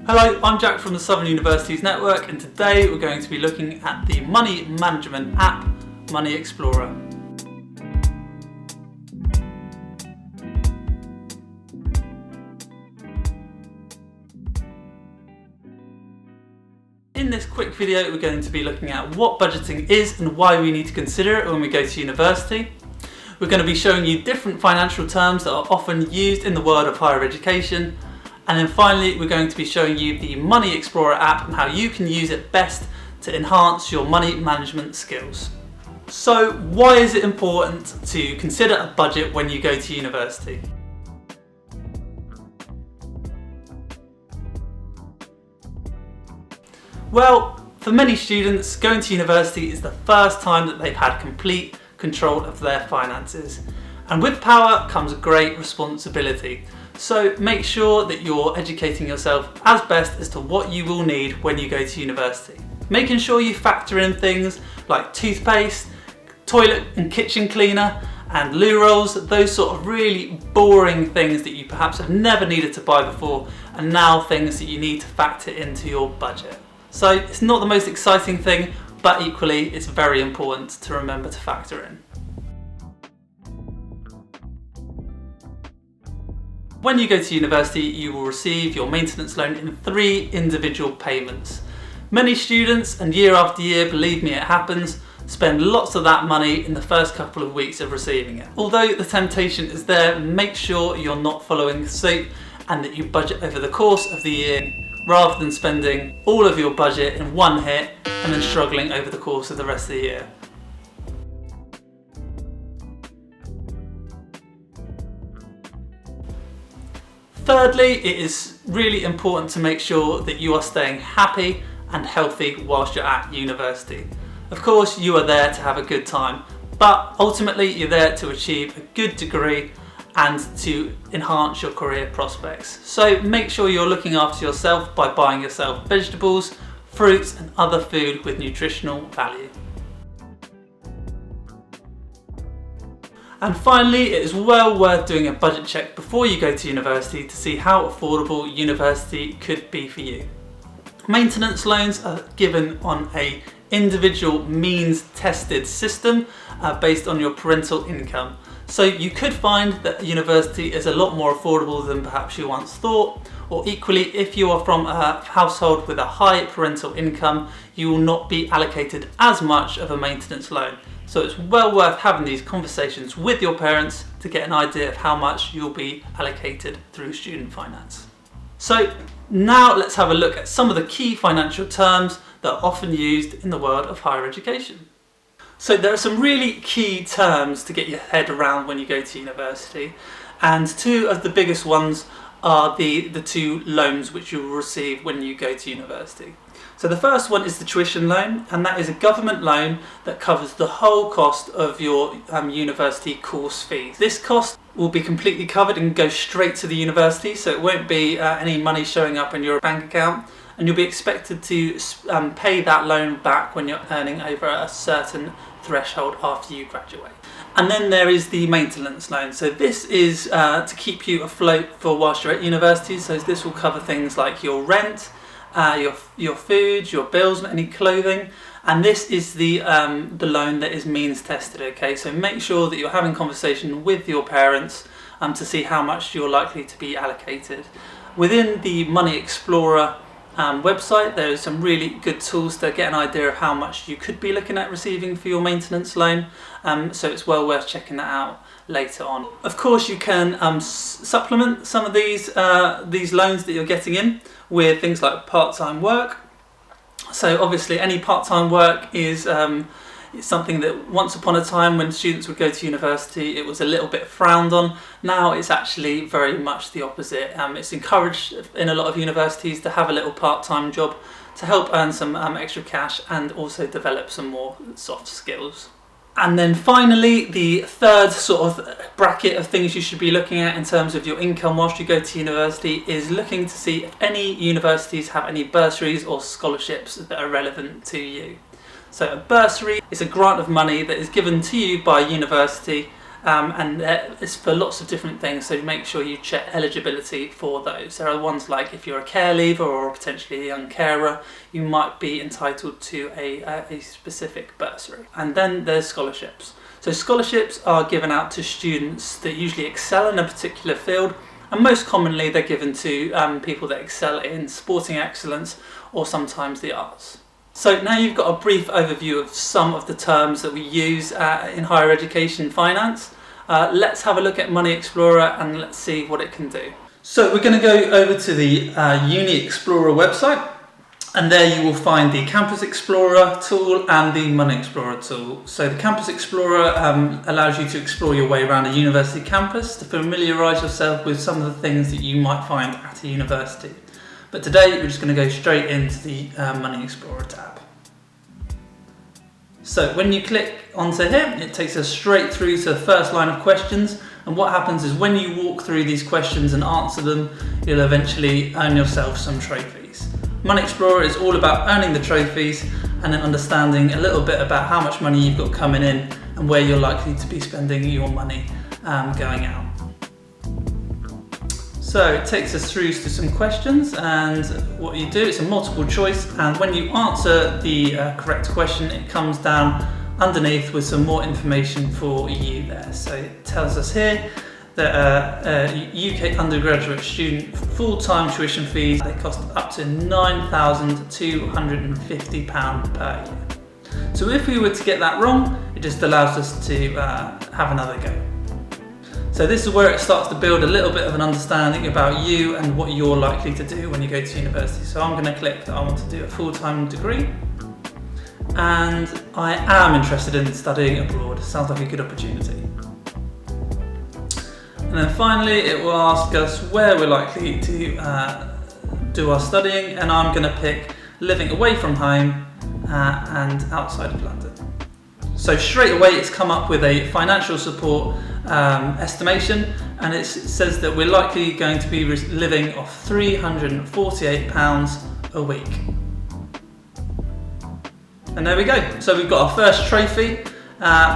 Hello, I'm Jack from the Southern Universities Network, and today we're going to be looking at the money management app, Money Explorer. In this quick video, we're going to be looking at what budgeting is and why we need to consider it when we go to university. We're going to be showing you different financial terms that are often used in the world of higher education. And then finally, we're going to be showing you the Money Explorer app and how you can use it best to enhance your money management skills. So, why is it important to consider a budget when you go to university? Well, for many students, going to university is the first time that they've had complete control of their finances. And with power comes great responsibility. So make sure that you're educating yourself as best as to what you will need when you go to university. Making sure you factor in things like toothpaste, toilet and kitchen cleaner, and loo rolls, those sort of really boring things that you perhaps have never needed to buy before, and now things that you need to factor into your budget. So it's not the most exciting thing, but equally it's very important to remember to factor in. When you go to university, you will receive your maintenance loan in 3 individual payments. Many students, and year after year, believe me, it happens, spend lots of that money in the first couple of weeks of receiving it. Although the temptation is there, make sure you're not following suit and that you budget over the course of the year rather than spending all of your budget in one hit and then struggling over the course of the rest of the year. Thirdly, it is really important to make sure that you are staying happy and healthy whilst you're at university. Of course, you are there to have a good time, but ultimately you're there to achieve a good degree and to enhance your career prospects. So make sure you're looking after yourself by buying yourself vegetables, fruits and other food with nutritional value. And finally, it is well worth doing a budget check before you go to university to see how affordable university could be for you. Maintenance loans are given on an individual means tested system based on your parental income. So you could find that university is a lot more affordable than perhaps you once thought, or equally if you are from a household with a high parental income, you will not be allocated as much of a maintenance loan. So it's well worth having these conversations with your parents to get an idea of how much you'll be allocated through student finance. So now let's have a look at some of the key financial terms that are often used in the world of higher education. So there are some really key terms to get your head around when you go to university, and 2 of the biggest ones are the 2 loans which you will receive when you go to university. So the first one is the tuition loan, and that is a government loan that covers the whole cost of your university course fees. This cost will be completely covered and go straight to the university, so it won't be any money showing up in your bank account, and you'll be expected to pay that loan back when you're earning over a certain threshold after you graduate. And then there is the maintenance loan. So this is to keep you afloat for whilst you're at university. So this will cover things like your rent, your food, your bills and any clothing. And this is the loan that is means tested, okay? So make sure that you're having conversation with your parents to see how much you're likely to be allocated. Within the Money Explorer website, there is some really good tools to get an idea of how much you could be looking at receiving for your maintenance loan, so it's well worth checking that out later on. Of course, you can supplement some of these loans that you're getting in with things like part-time work. So obviously any part-time work is it's something that once upon a time when students would go to university it was a little bit frowned on. Now it's actually very much the opposite. It's encouraged in a lot of universities to have a little part-time job to help earn some extra cash and also develop some more soft skills. And then finally, the third sort of bracket of things you should be looking at in terms of your income whilst you go to university is looking to see if any universities have any bursaries or scholarships that are relevant to you. So a bursary is a grant of money that is given to you by a university and it's for lots of different things, so make sure you check eligibility for those. There are ones like if you're a care leaver or potentially a young carer, you might be entitled to a specific bursary. And then there's scholarships. So scholarships are given out to students that usually excel in a particular field, and most commonly they're given to people that excel in sporting excellence or sometimes the arts. So now you've got a brief overview of some of the terms that we use in higher education finance. Let's have a look at Money Explorer and let's see what it can do. So we're going to go over to the Uni Explorer website, and there you will find the Campus Explorer tool and the Money Explorer tool. So the Campus Explorer allows you to explore your way around a university campus to familiarise yourself with some of the things that you might find at a university. But today we're just going to go straight into the Money Explorer tab. So when you click onto here, it takes us straight through to the first line of questions, and what happens is when you walk through these questions and answer them, you'll eventually earn yourself some trophies. Money Explorer is all about earning the trophies and then understanding a little bit about how much money you've got coming in and where you're likely to be spending your money going out. So it takes us through to some questions, and what you do, it's a multiple choice, and when you answer the correct question, it comes down underneath with some more information for you there. So it tells us here that UK undergraduate student full-time tuition fees, they cost up to £9,250 per year. So if we were to get that wrong, it just allows us to have another go. So this is where it starts to build a little bit of an understanding about you and what you're likely to do when you go to university. So I'm going to click that I want to do a full-time degree, and I am interested in studying abroad. Sounds like a good opportunity. And then finally it will ask us where we're likely to do our studying, and I'm going to pick living away from home and outside of London. So straight away it's come up with a financial support estimation, and it says that we're likely going to be living off £348 a week. And there we go. So we've got our first trophy,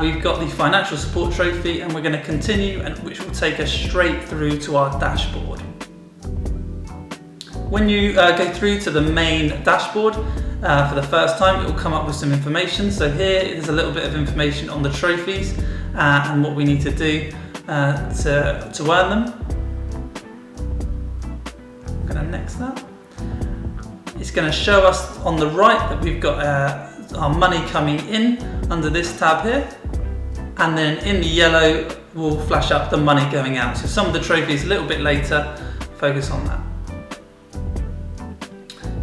we've got the financial support trophy, and we're going to continue, and which will take us straight through to our dashboard. When you go through to the main dashboard for the first time, it will come up with some information. So here is a little bit of information on the trophies and what we need to do to earn them. I'm going to next that. It's going to show us on the right that we've got our money coming in under this tab here, and then in the yellow will flash up the money going out. So some of the trophies a little bit later, focus on that.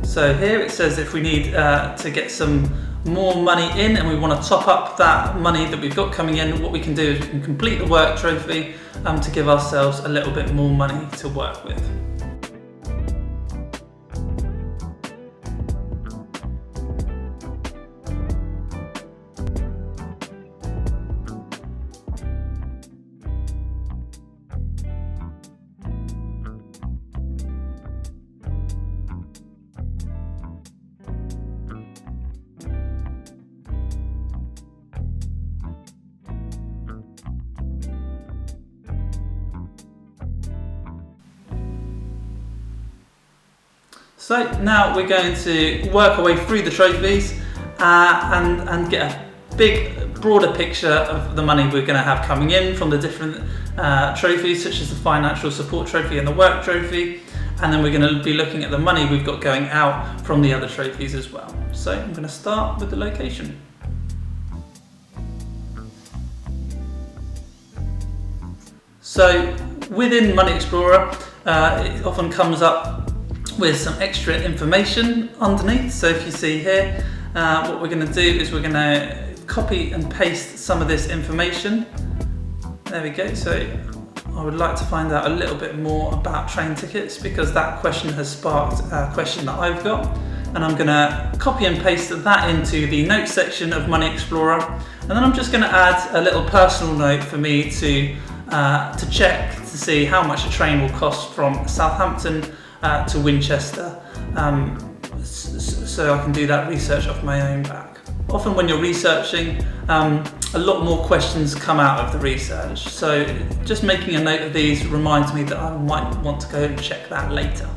So here it says if we need to get some more money in and we want to top up that money that we've got coming in, what we can do is we can complete the work trophy to give ourselves a little bit more money to work with. So now we're going to work our way through the trophies and get a big, broader picture of the money we're going to have coming in from the different trophies, such as the financial support trophy and the work trophy. And then we're going to be looking at the money we've got going out from the other trophies as well. So I'm going to start with the location. So within Money Explorer, it often comes up with some extra information underneath. So if you see here, what we're going to do is we're going to copy and paste some of this information. There we go. So I would like to find out a little bit more about train tickets, because that question has sparked a question that I've got, and I'm going to copy and paste that into the notes section of Money Explorer, and then I'm just going to add a little personal note for me to check to see how much a train will cost from Southampton to Winchester, so I can do that research off my own back. Often when you're researching, a lot more questions come out of the research. So just making a note of these reminds me that I might want to go and check that later.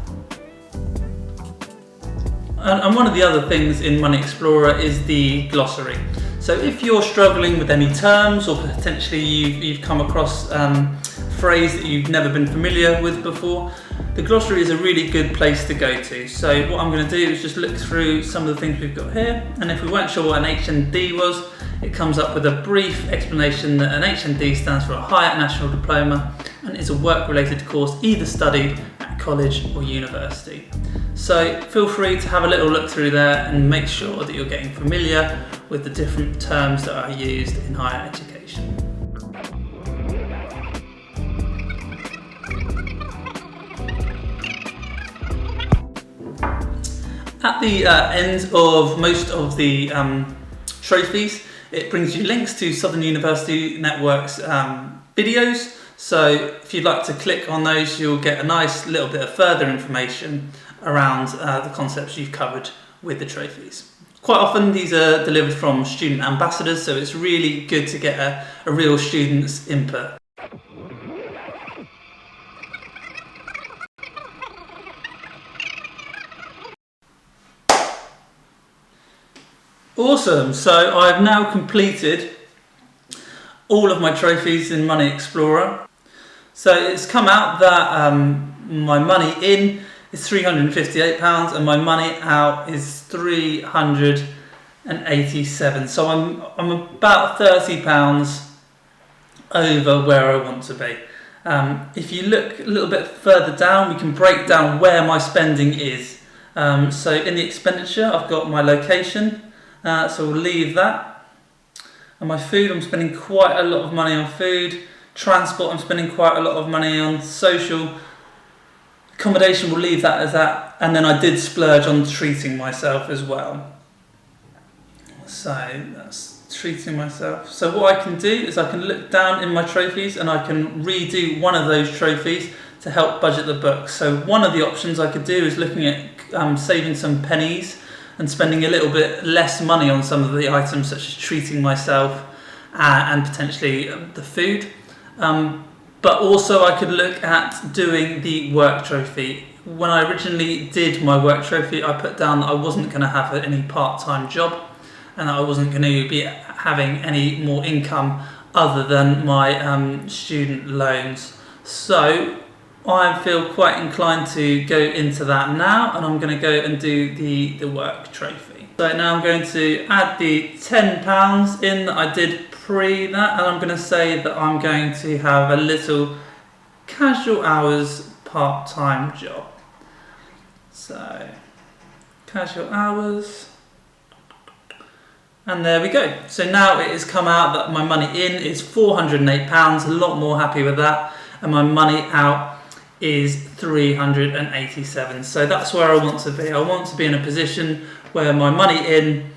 And one of the other things in Money Explorer is the glossary. So if you're struggling with any terms, or potentially you've come across a phrase that you've never been familiar with before, the glossary is a really good place to go to. So what I'm going to do is just look through some of the things we've got here, and if we weren't sure what an HND was, it comes up with a brief explanation that an HND stands for a Higher National Diploma and is a work-related course either studied at college or university. So feel free to have a little look through there and make sure that you're getting familiar with the different terms that are used in higher education. At the end of most of the trophies, it brings you links to Southern University Network's videos. So if you'd like to click on those, you'll get a nice little bit of further information around the concepts you've covered with the trophies. Quite often these are delivered from student ambassadors, so it's really good to get a real student's input. Awesome, so I've now completed all of my trophies in Money Explorer. So it's come out that my money in is £358 and my money out is £387. So I'm about £30 over where I want to be. If you look a little bit further down, we can break down where my spending is. So in the expenditure, I've got my location. So we'll leave that. And my food, I'm spending quite a lot of money on food. Transport, I'm spending quite a lot of money on. Social accommodation, we'll leave that as that. And then I did splurge on treating myself as well. So that's treating myself. So what I can do is I can look down in my trophies and I can redo one of those trophies to help budget the book. So one of the options I could do is looking at saving some pennies and spending a little bit less money on some of the items such as treating myself and potentially the food. But also I could look at doing the work trophy. When I originally did my work trophy, I put down that I wasn't going to have any part-time job and that I wasn't going to be having any more income other than my student loans. So I feel quite inclined to go into that now, and I'm going to go and do the work trophy. So now I'm going to add the £10 in that I did pre that, and I'm going to say that I'm going to have a little casual hours part-time job. So casual hours, and there we go. So now it has come out that my money in is £408, a lot more happy with that, and my money out is £387. So that's where I want to be. I want to be in a position where my money in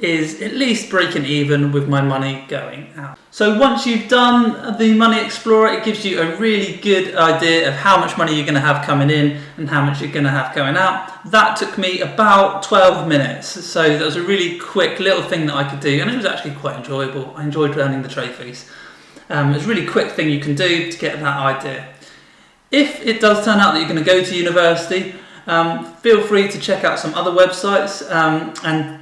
is at least breaking even with my money going out. So once you've done the Money Explorer, it gives you a really good idea of how much money you're going to have coming in and how much you're going to have going out. That took me about 12 minutes. So that was a really quick little thing that I could do, and it was actually quite enjoyable. I enjoyed learning the trophies. It's a really quick thing you can do to get that idea. If it does turn out that you're going to go to university, feel free to check out some other websites and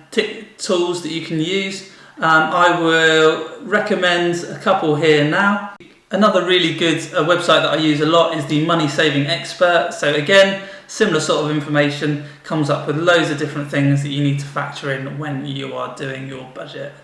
tools that you can use. I will recommend a couple here now. Another really good website that I use a lot is the Money Saving Expert. So again, similar sort of information, comes up with loads of different things that you need to factor in when you are doing your budget.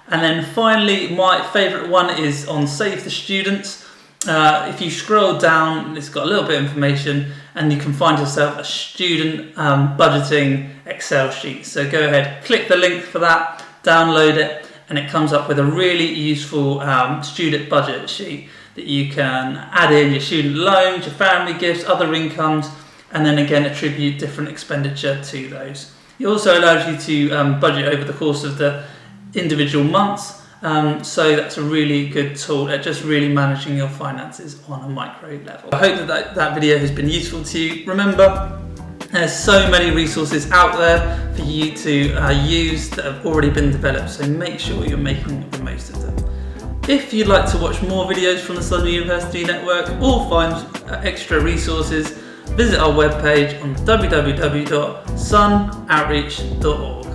And then finally, my favourite one is on Save the Students. If you scroll down, it's got a little bit of information and you can find yourself a student budgeting Excel sheet. So go ahead, click the link for that, download it, and it comes up with a really useful student budget sheet that you can add in your student loans, your family gifts, other incomes, and then again attribute different expenditure to those. It also allows you to budget over the course of the individual months. So that's a really good tool at just really managing your finances on a micro level. I hope that video has been useful to you. Remember, there's so many resources out there for you to use that have already been developed, so make sure you're making the most of them. If you'd like to watch more videos from the Sun University Network or find extra resources, visit our webpage on www.sunoutreach.org.